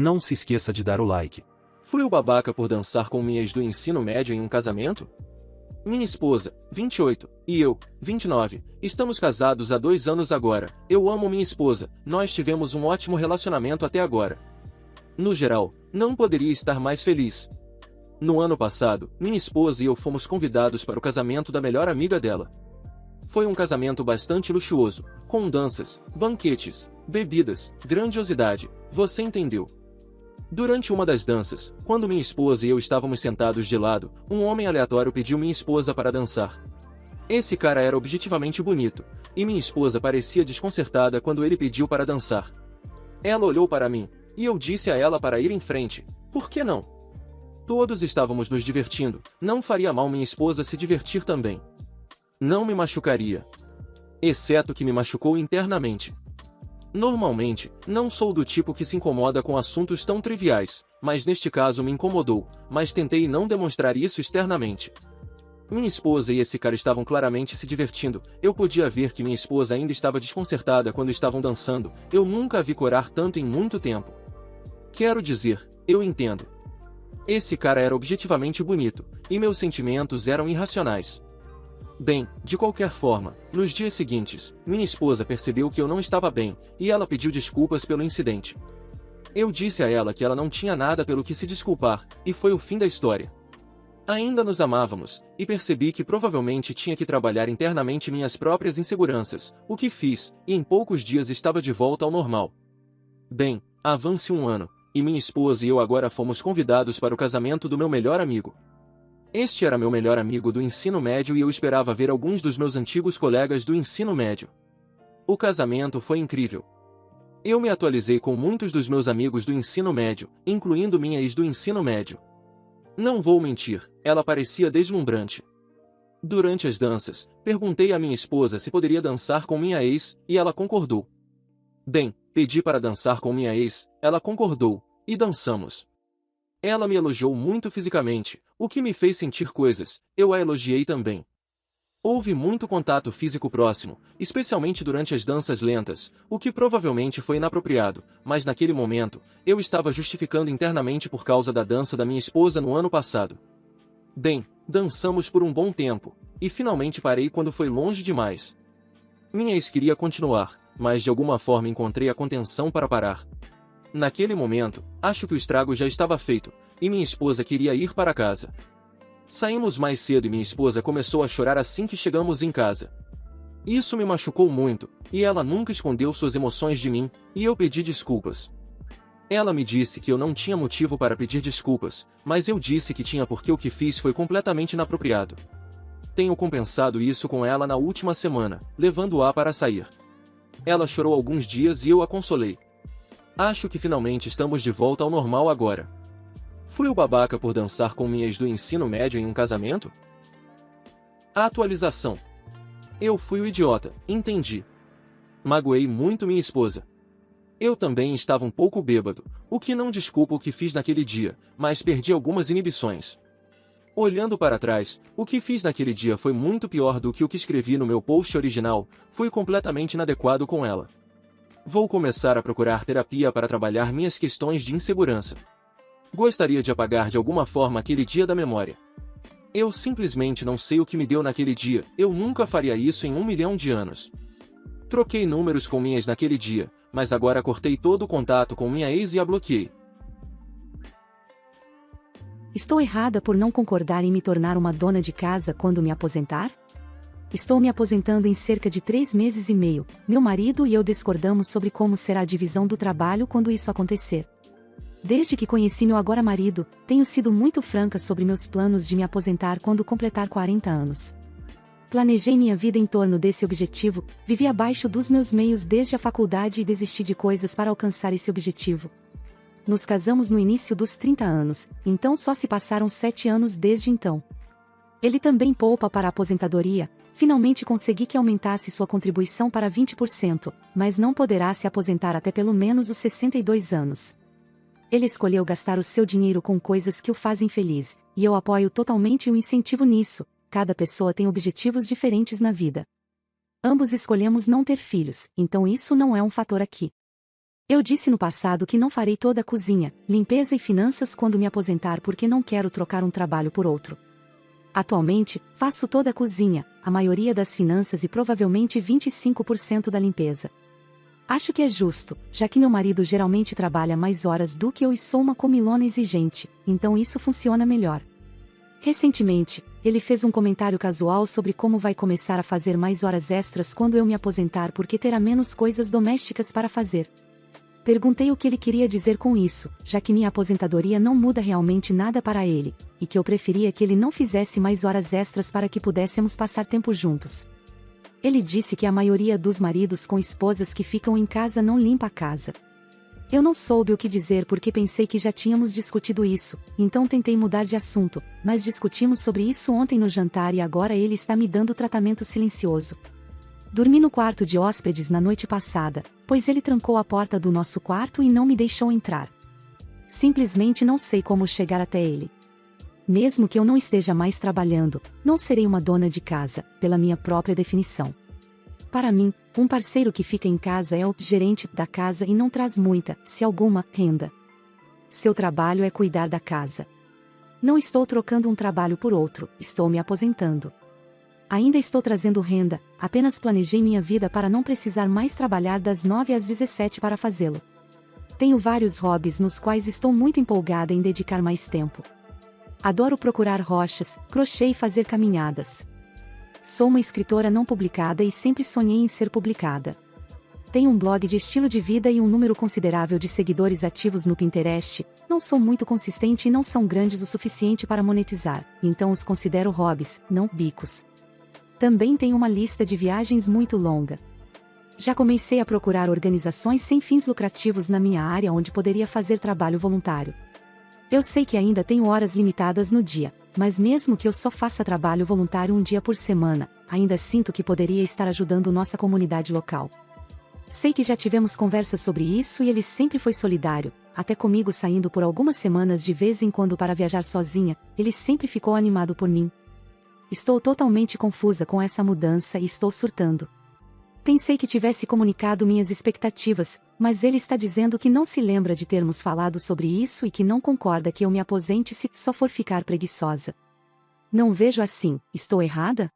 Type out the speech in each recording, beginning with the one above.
Não se esqueça de dar o like. Fui o babaca por dançar com minha ex do ensino médio em um casamento? Minha esposa, 28, e eu, 29, estamos casados há 2 anos agora. Eu amo minha esposa, nós tivemos um ótimo relacionamento até agora. No geral, não poderia estar mais feliz. No ano passado, minha esposa e eu fomos convidados para o casamento da melhor amiga dela. Foi um casamento bastante luxuoso, com danças, banquetes, bebidas, grandiosidade, você entendeu. Durante uma das danças, quando minha esposa e eu estávamos sentados de lado, um homem aleatório pediu minha esposa para dançar. Esse cara era objetivamente bonito, e minha esposa parecia desconcertada quando ele pediu para dançar. Ela olhou para mim, e eu disse a ela para ir em frente, por que não? Todos estávamos nos divertindo, não faria mal minha esposa se divertir também. Não me machucaria. Exceto que me machucou internamente. Normalmente, não sou do tipo que se incomoda com assuntos tão triviais, mas neste caso me incomodou, mas tentei não demonstrar isso externamente. Minha esposa e esse cara estavam claramente se divertindo, eu podia ver que minha esposa ainda estava desconcertada quando estavam dançando, eu nunca a vi corar tanto em muito tempo. Quero dizer, eu entendo. Esse cara era objetivamente bonito, e meus sentimentos eram irracionais. Bem, de qualquer forma, nos dias seguintes, minha esposa percebeu que eu não estava bem, e ela pediu desculpas pelo incidente. Eu disse a ela que ela não tinha nada pelo que se desculpar, e foi o fim da história. Ainda nos amávamos, e percebi que provavelmente tinha que trabalhar internamente minhas próprias inseguranças, o que fiz, e em poucos dias estava de volta ao normal. Bem, avance um ano, e minha esposa e eu agora fomos convidados para o casamento do meu melhor amigo. Este era meu melhor amigo do ensino médio e eu esperava ver alguns dos meus antigos colegas do ensino médio. O casamento foi incrível. Eu me atualizei com muitos dos meus amigos do ensino médio, incluindo minha ex do ensino médio. Não vou mentir, ela parecia deslumbrante. Durante as danças, perguntei à minha esposa se poderia dançar com minha ex, e ela concordou. Bem, pedi para dançar com minha ex, ela concordou, e dançamos. Ela me elogiou muito fisicamente, o que me fez sentir coisas, eu a elogiei também. Houve muito contato físico próximo, especialmente durante as danças lentas, o que provavelmente foi inapropriado, mas naquele momento, eu estava justificando internamente por causa da dança da minha esposa no ano passado. Bem, dançamos por um bom tempo, e finalmente parei quando foi longe demais. Minha ex queria continuar, mas de alguma forma encontrei a contenção para parar. Naquele momento, acho que o estrago já estava feito, e minha esposa queria ir para casa. Saímos mais cedo e minha esposa começou a chorar assim que chegamos em casa. Isso me machucou muito, e ela nunca escondeu suas emoções de mim, e eu pedi desculpas. Ela me disse que eu não tinha motivo para pedir desculpas, mas eu disse que tinha porque o que fiz foi completamente inapropriado. Tenho compensado isso com ela na última semana, levando-a para sair. Ela chorou alguns dias e eu a consolei. Acho que finalmente estamos de volta ao normal agora. Fui o babaca por dançar com minha ex do ensino médio em um casamento? A atualização. Eu fui o idiota, entendi. Magoei muito minha esposa. Eu também estava um pouco bêbado, o que não desculpa o que fiz naquele dia, mas perdi algumas inibições. Olhando para trás, o que fiz naquele dia foi muito pior do que o que escrevi no meu post original, fui completamente inadequado com ela. Vou começar a procurar terapia para trabalhar minhas questões de insegurança. Gostaria de apagar de alguma forma aquele dia da memória. Eu simplesmente não sei o que me deu naquele dia, eu nunca faria isso em 1 milhão de anos. Troquei números com minha ex naquele dia, mas agora cortei todo o contato com minha ex e a bloqueei. Estou errada por não concordar em me tornar uma dona de casa quando me aposentar? Estou me aposentando em cerca de 3 meses e meio. Meu marido e eu discordamos sobre como será a divisão do trabalho quando isso acontecer. Desde que conheci meu agora marido, tenho sido muito franca sobre meus planos de me aposentar quando completar 40 anos. Planejei minha vida em torno desse objetivo, vivi abaixo dos meus meios desde a faculdade e desisti de coisas para alcançar esse objetivo. Nos casamos no início dos 30 anos, então só se passaram 7 anos desde então. Ele também poupa para a aposentadoria. Finalmente consegui que aumentasse sua contribuição para 20%, mas não poderá se aposentar até pelo menos os 62 anos. Ele escolheu gastar o seu dinheiro com coisas que o fazem feliz, e eu apoio totalmente o incentivo nisso. Cada pessoa tem objetivos diferentes na vida. Ambos escolhemos não ter filhos, então isso não é um fator aqui. Eu disse no passado que não farei toda a cozinha, limpeza e finanças quando me aposentar porque não quero trocar um trabalho por outro. Atualmente, faço toda a cozinha, a maioria das finanças e provavelmente 25% da limpeza. Acho que é justo, já que meu marido geralmente trabalha mais horas do que eu e sou uma comilona exigente, então isso funciona melhor. Recentemente, ele fez um comentário casual sobre como vai começar a fazer mais horas extras quando eu me aposentar porque terá menos coisas domésticas para fazer. Perguntei o que ele queria dizer com isso, já que minha aposentadoria não muda realmente nada para ele, e que eu preferia que ele não fizesse mais horas extras para que pudéssemos passar tempo juntos. Ele disse que a maioria dos maridos com esposas que ficam em casa não limpa a casa. Eu não soube o que dizer porque pensei que já tínhamos discutido isso, então tentei mudar de assunto, mas discutimos sobre isso ontem no jantar e agora ele está me dando tratamento silencioso. Dormi no quarto de hóspedes na noite passada, pois ele trancou a porta do nosso quarto e não me deixou entrar. Simplesmente não sei como chegar até ele. Mesmo que eu não esteja mais trabalhando, não serei uma dona de casa, pela minha própria definição. Para mim, um parceiro que fica em casa é o gerente da casa e não traz muita, se alguma, renda. Seu trabalho é cuidar da casa. Não estou trocando um trabalho por outro, estou me aposentando. Ainda estou trazendo renda, apenas planejei minha vida para não precisar mais trabalhar das 9 às 17 para fazê-lo. Tenho vários hobbies nos quais estou muito empolgada em dedicar mais tempo. Adoro procurar rochas, crochê e fazer caminhadas. Sou uma escritora não publicada e sempre sonhei em ser publicada. Tenho um blog de estilo de vida e um número considerável de seguidores ativos no Pinterest. Não sou muito consistente e não são grandes o suficiente para monetizar, então os considero hobbies, não bicos. Também tenho uma lista de viagens muito longa. Já comecei a procurar organizações sem fins lucrativos na minha área onde poderia fazer trabalho voluntário. Eu sei que ainda tenho horas limitadas no dia, mas mesmo que eu só faça trabalho voluntário um dia por semana, ainda sinto que poderia estar ajudando nossa comunidade local. Sei que já tivemos conversas sobre isso e ele sempre foi solidário, até comigo saindo por algumas semanas de vez em quando para viajar sozinha, ele sempre ficou animado por mim. Estou totalmente confusa com essa mudança e estou surtando. Pensei que tivesse comunicado minhas expectativas, mas ele está dizendo que não se lembra de termos falado sobre isso e que não concorda que eu me aposente se só for ficar preguiçosa. Não vejo assim, estou errada?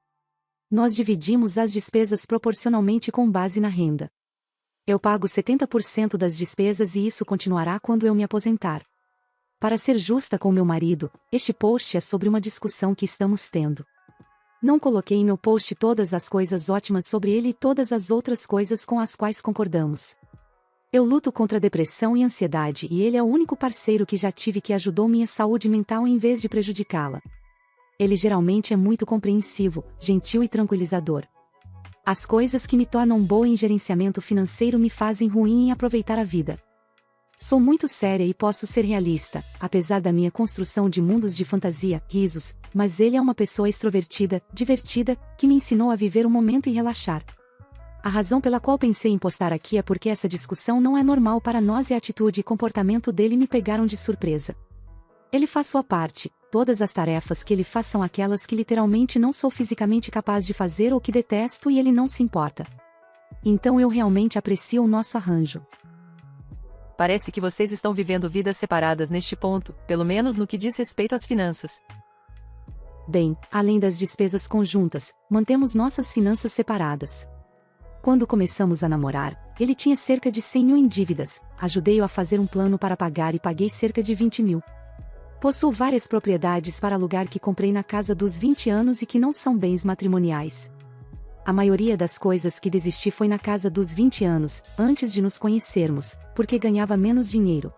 Nós dividimos as despesas proporcionalmente com base na renda. Eu pago 70% das despesas e isso continuará quando eu me aposentar. Para ser justa com meu marido, este post é sobre uma discussão que estamos tendo. Não coloquei em meu post todas as coisas ótimas sobre ele e todas as outras coisas com as quais concordamos. Eu luto contra depressão e ansiedade e ele é o único parceiro que já tive que ajudou minha saúde mental em vez de prejudicá-la. Ele geralmente é muito compreensivo, gentil e tranquilizador. As coisas que me tornam boa em gerenciamento financeiro me fazem ruim em aproveitar a vida. Sou muito séria e posso ser realista, apesar da minha construção de mundos de fantasia, risos, mas ele é uma pessoa extrovertida, divertida, que me ensinou a viver o momento e relaxar. A razão pela qual pensei em postar aqui é porque essa discussão não é normal para nós e a atitude e comportamento dele me pegaram de surpresa. Ele faz sua parte, todas as tarefas que ele faz são aquelas que literalmente não sou fisicamente capaz de fazer ou que detesto e ele não se importa. Então eu realmente aprecio o nosso arranjo. Parece que vocês estão vivendo vidas separadas neste ponto, pelo menos no que diz respeito às finanças. Bem, além das despesas conjuntas, mantemos nossas finanças separadas. Quando começamos a namorar, ele tinha cerca de 100 mil em dívidas, ajudei-o a fazer um plano para pagar e paguei cerca de 20 mil. Possuo várias propriedades para alugar que comprei na casa dos 20 anos e que não são bens matrimoniais. A maioria das coisas que desisti foi na casa dos 20 anos, antes de nos conhecermos, porque ganhava menos dinheiro.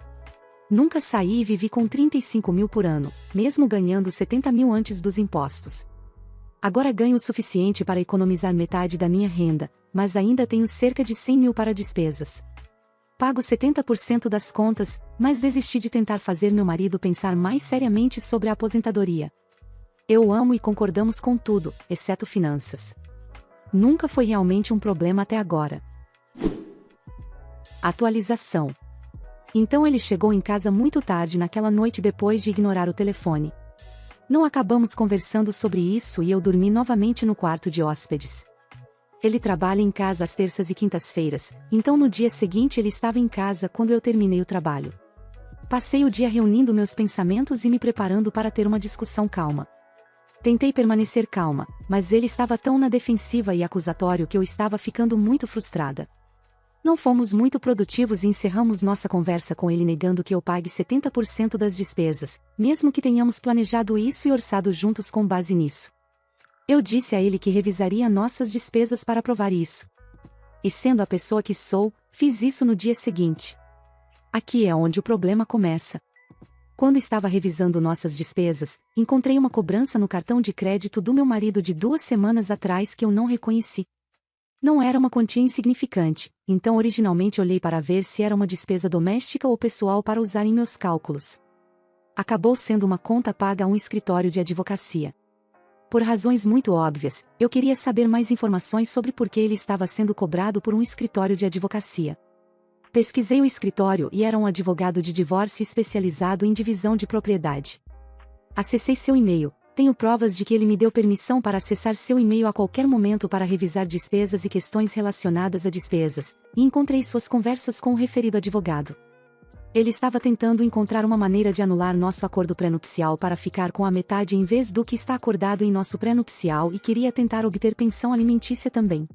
Nunca saí e vivi com 35 mil por ano, mesmo ganhando 70 mil antes dos impostos. Agora ganho o suficiente para economizar metade da minha renda, mas ainda tenho cerca de 100 mil para despesas. Pago 70% das contas, mas desisti de tentar fazer meu marido pensar mais seriamente sobre a aposentadoria. Eu o amo e concordamos com tudo, exceto finanças. Nunca foi realmente um problema até agora. Atualização. Então ele chegou em casa muito tarde naquela noite depois de ignorar o telefone. Não acabamos conversando sobre isso e eu dormi novamente no quarto de hóspedes. Ele trabalha em casa às terças e quintas-feiras, então no dia seguinte ele estava em casa quando eu terminei o trabalho. Passei o dia reunindo meus pensamentos e me preparando para ter uma discussão calma. Tentei permanecer calma, mas ele estava tão na defensiva e acusatório que eu estava ficando muito frustrada. Não fomos muito produtivos e encerramos nossa conversa com ele negando que eu pague 70% das despesas, mesmo que tenhamos planejado isso e orçado juntos com base nisso. Eu disse a ele que revisaria nossas despesas para provar isso. E sendo a pessoa que sou, fiz isso no dia seguinte. Aqui é onde o problema começa. Quando estava revisando nossas despesas, encontrei uma cobrança no cartão de crédito do meu marido de 2 semanas atrás que eu não reconheci. Não era uma quantia insignificante, então originalmente olhei para ver se era uma despesa doméstica ou pessoal para usar em meus cálculos. Acabou sendo uma conta paga a um escritório de advocacia. Por razões muito óbvias, eu queria saber mais informações sobre por que ele estava sendo cobrado por um escritório de advocacia. Pesquisei o escritório e era um advogado de divórcio especializado em divisão de propriedade. Acessei seu e-mail. Tenho provas de que ele me deu permissão para acessar seu e-mail a qualquer momento para revisar despesas e questões relacionadas a despesas, e encontrei suas conversas com o referido advogado. Ele estava tentando encontrar uma maneira de anular nosso acordo pré-nupcial para ficar com a metade em vez do que está acordado em nosso pré-nupcial e queria tentar obter pensão alimentícia também.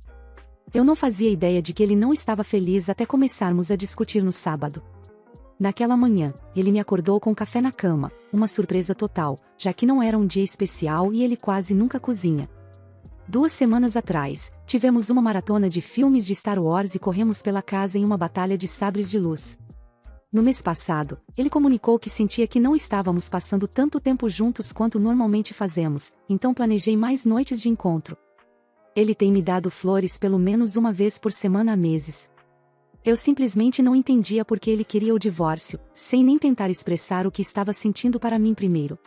Eu não fazia ideia de que ele não estava feliz até começarmos a discutir no sábado. Naquela manhã, ele me acordou com café na cama, uma surpresa total, já que não era um dia especial e ele quase nunca cozinha. 2 semanas atrás, tivemos uma maratona de filmes de Star Wars e corremos pela casa em uma batalha de sabres de luz. No mês passado, ele comunicou que sentia que não estávamos passando tanto tempo juntos quanto normalmente fazemos, então planejei mais noites de encontro. Ele tem me dado flores pelo menos uma vez por semana há meses. Eu simplesmente não entendia por que ele queria o divórcio, sem nem tentar expressar o que estava sentindo para mim primeiro.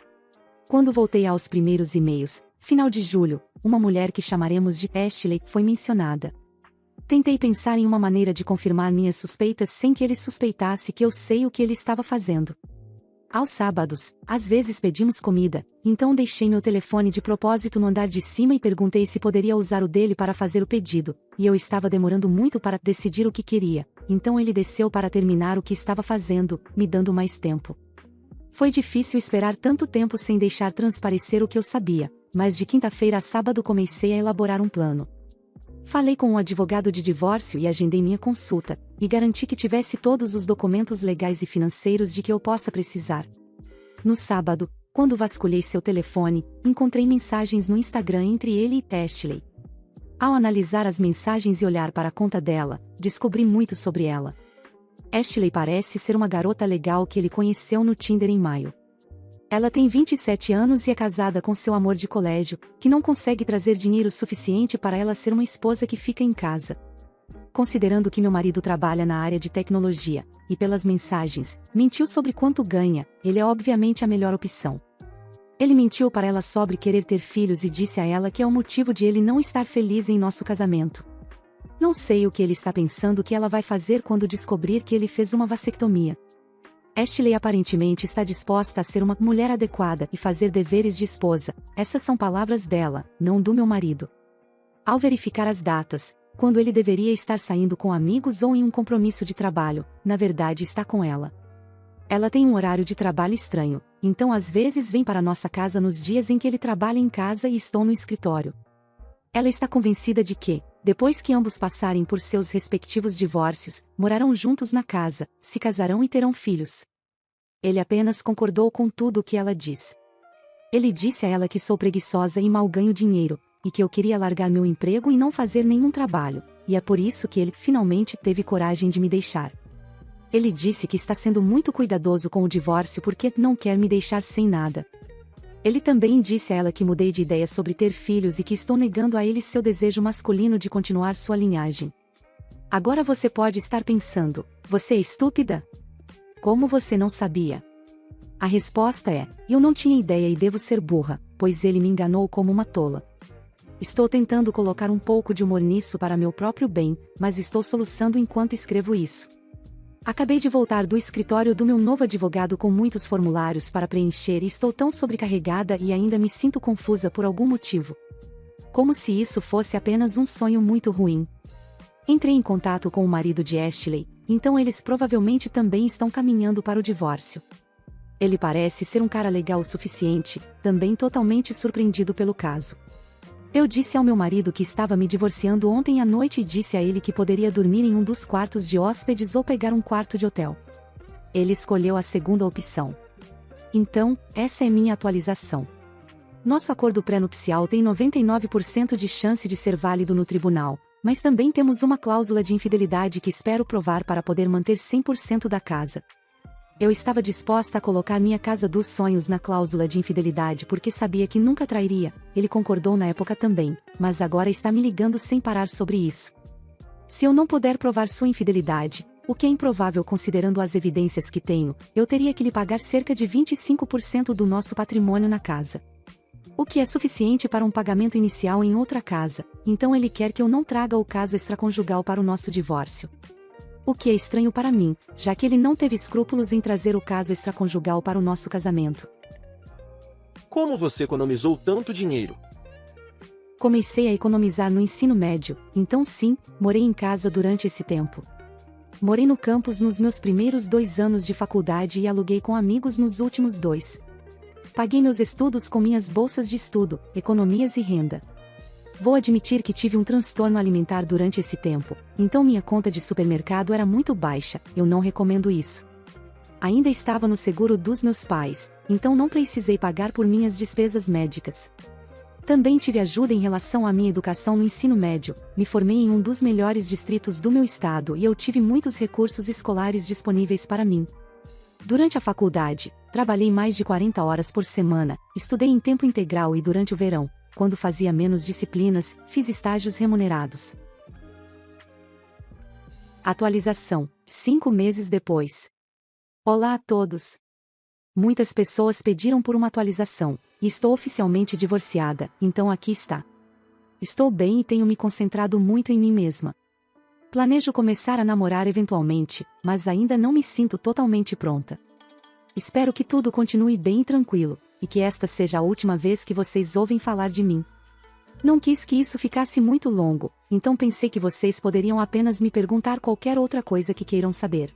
Quando voltei aos primeiros e-mails, final de julho, uma mulher que chamaremos de Ashley foi mencionada. Tentei pensar em uma maneira de confirmar minhas suspeitas sem que ele suspeitasse que eu sei o que ele estava fazendo. Aos sábados, às vezes pedimos comida, então deixei meu telefone de propósito no andar de cima e perguntei se poderia usar o dele para fazer o pedido, e eu estava demorando muito para decidir o que queria, então ele desceu para terminar o que estava fazendo, me dando mais tempo. Foi difícil esperar tanto tempo sem deixar transparecer o que eu sabia, mas de quinta-feira a sábado comecei a elaborar um plano. Falei com um advogado de divórcio e agendei minha consulta, e garanti que tivesse todos os documentos legais e financeiros de que eu possa precisar. No sábado, quando vasculhei seu telefone, encontrei mensagens no Instagram entre ele e Ashley. Ao analisar as mensagens e olhar para a conta dela, descobri muito sobre ela. Ashley parece ser uma garota legal que ele conheceu no Tinder em maio. Ela tem 27 anos e é casada com seu amor de colégio, que não consegue trazer dinheiro suficiente para ela ser uma esposa que fica em casa. Considerando que meu marido trabalha na área de tecnologia, e pelas mensagens, mentiu sobre quanto ganha, ele é obviamente a melhor opção. Ele mentiu para ela sobre querer ter filhos e disse a ela que é o motivo de ele não estar feliz em nosso casamento. Não sei o que ele está pensando que ela vai fazer quando descobrir que ele fez uma vasectomia. Ashley aparentemente está disposta a ser uma mulher adequada e fazer deveres de esposa, essas são palavras dela, não do meu marido. Ao verificar as datas, quando ele deveria estar saindo com amigos ou em um compromisso de trabalho, na verdade está com ela. Ela tem um horário de trabalho estranho, então às vezes vem para nossa casa nos dias em que ele trabalha em casa e estou no escritório. Ela está convencida de que, depois que ambos passarem por seus respectivos divórcios, morarão juntos na casa, se casarão e terão filhos. Ele apenas concordou com tudo o que ela diz. Ele disse a ela que sou preguiçosa e mal ganho dinheiro, e que eu queria largar meu emprego e não fazer nenhum trabalho, e é por isso que ele finalmente teve coragem de me deixar. Ele disse que está sendo muito cuidadoso com o divórcio porque não quer me deixar sem nada. Ele também disse a ela que mudei de ideia sobre ter filhos e que estou negando a ele seu desejo masculino de continuar sua linhagem. Agora você pode estar pensando, você é estúpida? Como você não sabia? A resposta é, eu não tinha ideia e devo ser burra, pois ele me enganou como uma tola. Estou tentando colocar um pouco de humor nisso para meu próprio bem, mas estou soluçando enquanto escrevo isso. Acabei de voltar do escritório do meu novo advogado com muitos formulários para preencher e estou tão sobrecarregada e ainda me sinto confusa por algum motivo. como se isso fosse apenas um sonho muito ruim. Entrei em contato com o marido de Ashley, então eles provavelmente também estão caminhando para o divórcio. Ele parece ser um cara legal o suficiente, também totalmente surpreendido pelo caso. Eu disse ao meu marido que estava me divorciando ontem à noite e disse a ele que poderia dormir em um dos quartos de hóspedes ou pegar um quarto de hotel. Ele escolheu a segunda opção. Então, essa é minha atualização. Nosso acordo pré-nupcial tem 99% de chance de ser válido no tribunal, mas também temos uma cláusula de infidelidade que espero provar para poder manter 100% da casa. Eu estava disposta a colocar minha casa dos sonhos na cláusula de infidelidade porque sabia que nunca trairia, ele concordou na época também, mas agora está me ligando sem parar sobre isso. Se eu não puder provar sua infidelidade, o que é improvável considerando as evidências que tenho, eu teria que lhe pagar cerca de 25% do nosso patrimônio na casa. O que é suficiente para um pagamento inicial em outra casa, então ele quer que eu não traga o caso extraconjugal para o nosso divórcio. O que é estranho para mim, já que ele não teve escrúpulos em trazer o caso extraconjugal para o nosso casamento. Como você economizou tanto dinheiro? Comecei a economizar no ensino médio, então sim, morei em casa durante esse tempo. Morei no campus nos meus primeiros 2 anos de faculdade e aluguei com amigos nos últimos 2. Paguei meus estudos com minhas bolsas de estudo, economias e renda. Vou admitir que tive um transtorno alimentar durante esse tempo, então minha conta de supermercado era muito baixa, eu não recomendo isso. Ainda estava no seguro dos meus pais, então não precisei pagar por minhas despesas médicas. Também tive ajuda em relação à minha educação no ensino médio, me formei em um dos melhores distritos do meu estado e eu tive muitos recursos escolares disponíveis para mim. Durante a faculdade, trabalhei mais de 40 horas por semana, estudei em tempo integral e durante o verão, quando fazia menos disciplinas, fiz estágios remunerados. Atualização: 5 meses depois. Olá a todos! Muitas pessoas pediram por uma atualização, e estou oficialmente divorciada, então aqui está. Estou bem e tenho me concentrado muito em mim mesma. Planejo começar a namorar eventualmente, mas ainda não me sinto totalmente pronta. Espero que tudo continue bem e tranquilo, e que esta seja a última vez que vocês ouvem falar de mim. Não quis que isso ficasse muito longo, então pensei que vocês poderiam apenas me perguntar qualquer outra coisa que queiram saber.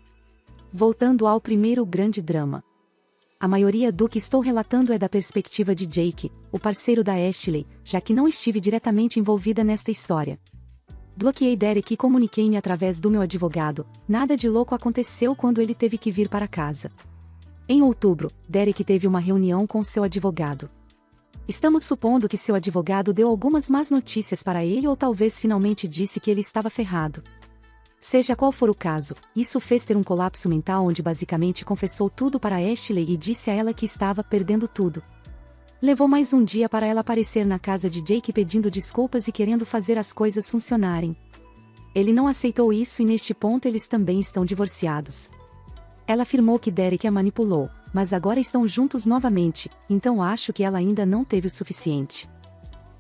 Voltando ao primeiro grande drama. A maioria do que estou relatando é da perspectiva de Jake, o parceiro da Ashley, já que não estive diretamente envolvida nesta história. Bloqueei Derek e comuniquei-me através do meu advogado, nada de louco aconteceu quando ele teve que vir para casa. Em outubro, Derek teve uma reunião com seu advogado. Estamos supondo que seu advogado deu algumas más notícias para ele ou talvez finalmente disse que ele estava ferrado. Seja qual for o caso, isso fez ter um colapso mental onde basicamente confessou tudo para Ashley e disse a ela que estava perdendo tudo. Levou mais um dia para ela aparecer na casa de Jake pedindo desculpas e querendo fazer as coisas funcionarem. Ele não aceitou isso e neste ponto eles também estão divorciados. Ela afirmou que Derek a manipulou, mas agora estão juntos novamente, então acho que ela ainda não teve o suficiente.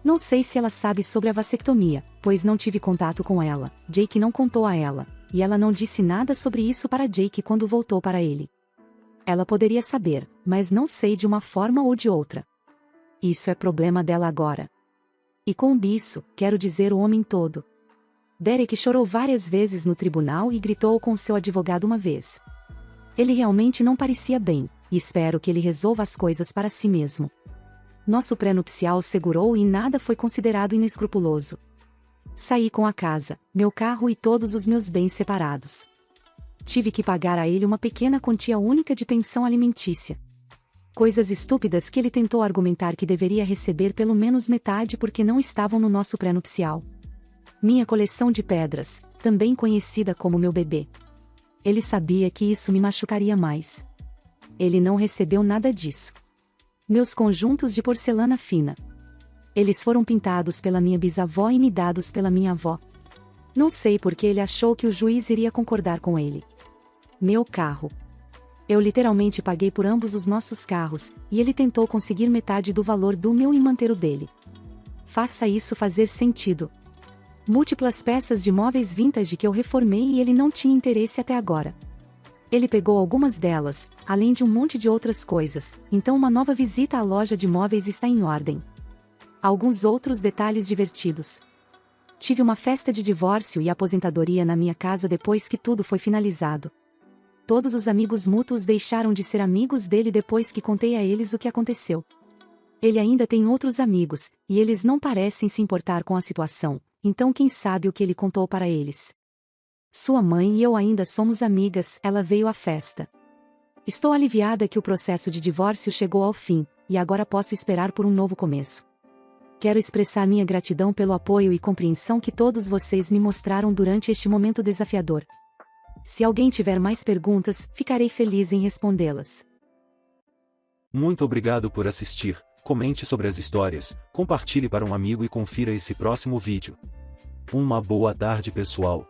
Não sei se ela sabe sobre a vasectomia, pois não tive contato com ela, Jake não contou a ela, e ela não disse nada sobre isso para Jake quando voltou para ele. Ela poderia saber, mas não sei de uma forma ou de outra. Isso é problema dela agora. E com isso, quero dizer o homem todo. Derek chorou várias vezes no tribunal e gritou com seu advogado uma vez. Ele realmente não parecia bem, e espero que ele resolva as coisas para si mesmo. Nosso pré-nupcial segurou e nada foi considerado inescrupuloso. Saí com a casa, meu carro e todos os meus bens separados. Tive que pagar a ele uma pequena quantia única de pensão alimentícia. Coisas estúpidas que ele tentou argumentar que deveria receber pelo menos metade porque não estavam no nosso pré-nupcial. Minha coleção de pedras, também conhecida como meu bebê. Ele sabia que isso me machucaria mais. Ele não recebeu nada disso. Meus conjuntos de porcelana fina. Eles foram pintados pela minha bisavó e me dados pela minha avó. Não sei porque ele achou que o juiz iria concordar com ele. Meu carro. Eu literalmente paguei por ambos os nossos carros, e ele tentou conseguir metade do valor do meu e manter o dele. Faça isso fazer sentido. Múltiplas peças de móveis vintage que eu reformei e ele não tinha interesse até agora. Ele pegou algumas delas, além de um monte de outras coisas, então uma nova visita à loja de móveis está em ordem. Alguns outros detalhes divertidos. Tive uma festa de divórcio e aposentadoria na minha casa depois que tudo foi finalizado. Todos os amigos mútuos deixaram de ser amigos dele depois que contei a eles o que aconteceu. Ele ainda tem outros amigos, e eles não parecem se importar com a situação, então quem sabe o que ele contou para eles. Sua mãe e eu ainda somos amigas, ela veio à festa. Estou aliviada que o processo de divórcio chegou ao fim, e agora posso esperar por um novo começo. Quero expressar minha gratidão pelo apoio e compreensão que todos vocês me mostraram durante este momento desafiador. Se alguém tiver mais perguntas, ficarei feliz em respondê-las. Muito obrigado por assistir, comente sobre as histórias, compartilhe para um amigo e confira esse próximo vídeo. Uma boa tarde pessoal.